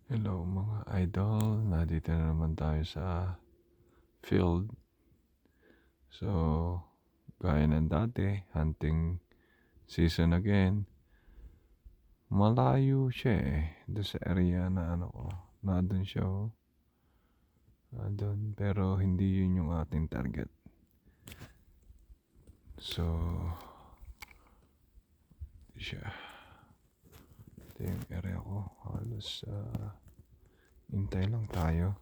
Hello mga idol, nandito na naman tayo sa field. So, gaya ng dati, hunting season again. Malayo siya doon sa area na ko. Nandun siya Nandun, pero hindi yun yung ating target. So, siya. Ito yung area ko. Halos, hintay lang tayo.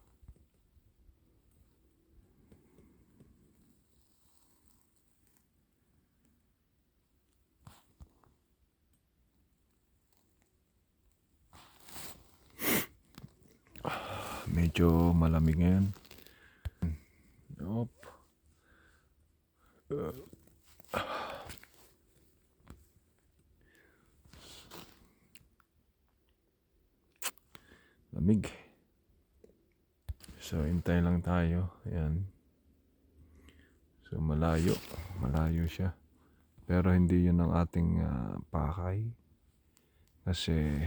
Medyo malamig ngayon. Nope. Lamig. So, hintay lang tayo. Ayan. So, malayo siya. Pero hindi yun ang ating pakay. Kasi,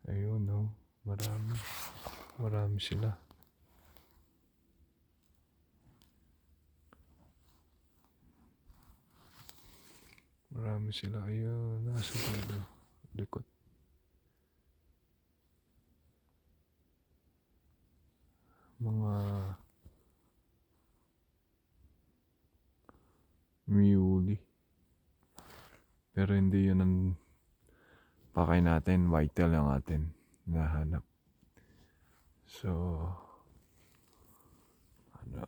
ayun marami sila. Marami sila. Ayun, nasa dulo. Likod. Mga muley. Pero hindi yun ang pakay natin. Whitetail ang atin nahanap. So, ano,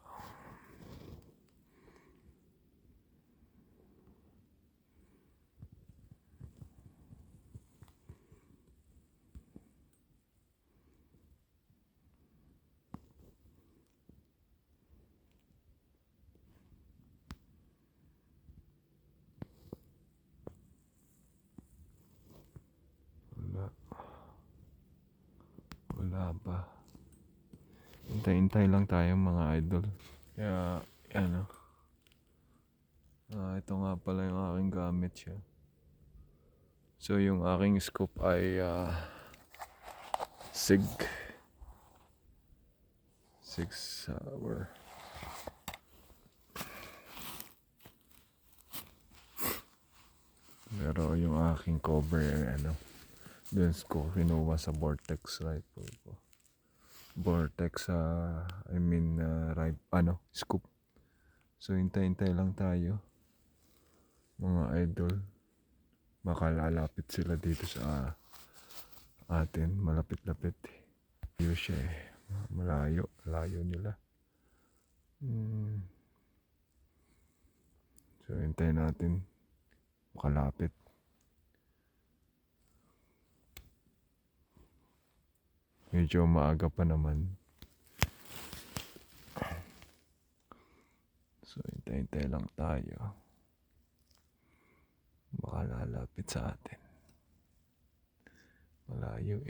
wala pa. Hintay-hintay lang tayo mga idol. Kaya, ito nga pala yung aking gamit siya. So, yung aking scoop ay SIG 6 hour. Pero yung aking cover, dun ko kinuha sa Vortex rifle ko. Vortex, scoop. So, hintay-hintay lang tayo, mga idol. Baka lalapit sila dito sa atin. Malapit-lapit. Malayo siya Malayo nila. So, hintay natin makalapit. Medyo maaga pa naman. So, hintay-hintay lang tayo. Baka lalapit sa atin. Malayo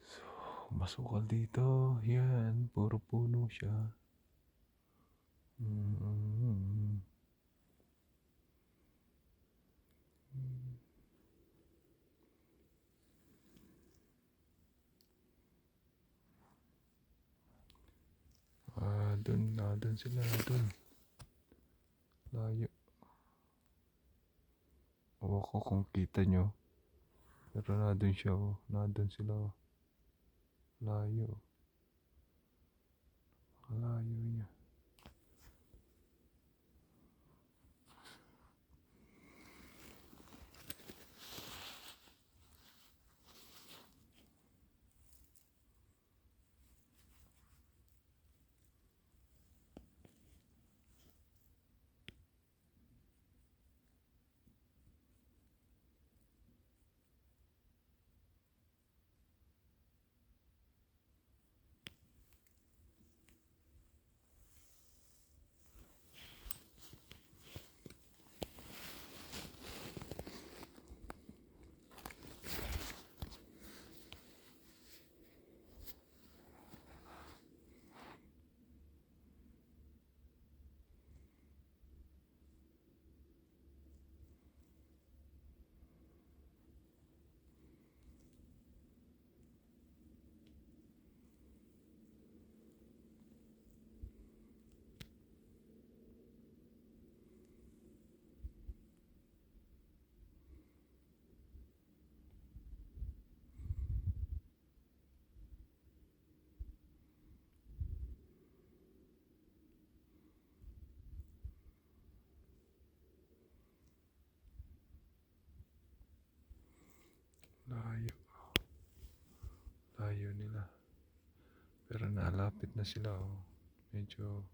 So, masukal dito. Yan, puro puno siya. Doon sila, doon. Layo. Ewan ko kung kita nyo. Pero doon siya, doon sila. Layo. Layo niya. nalapit na sila, oh. Medyo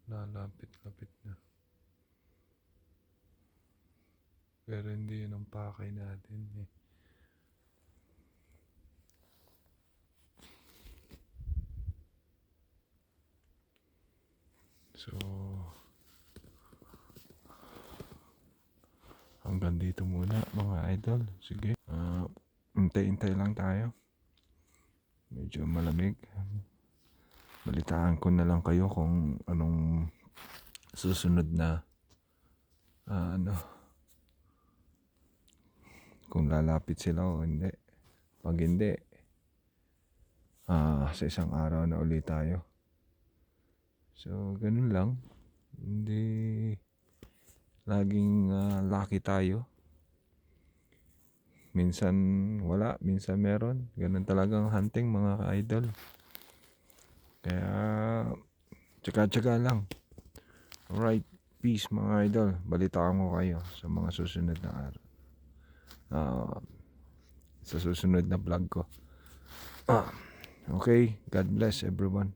lalapit-lapit na. Pero hindi yun ang pakay natin eh. So, hanggang dito muna mga idol. Sige, hintay-hintay lang tayo. Medyo malamig. Balitaan ko na lang kayo kung anong susunod na kung lalapit sila o hindi. Pag hindi, sa isang araw na ulit tayo. So, ganun lang. Hindi laging lucky tayo. Minsan wala, minsan meron. Ganun talagang hunting mga ka-idol. Kaya, tsaga-tsaga lang. Alright, peace mga idol. Balitaan ko kayo sa mga susunod na araw. Sa susunod na vlog ko. Okay, God bless everyone.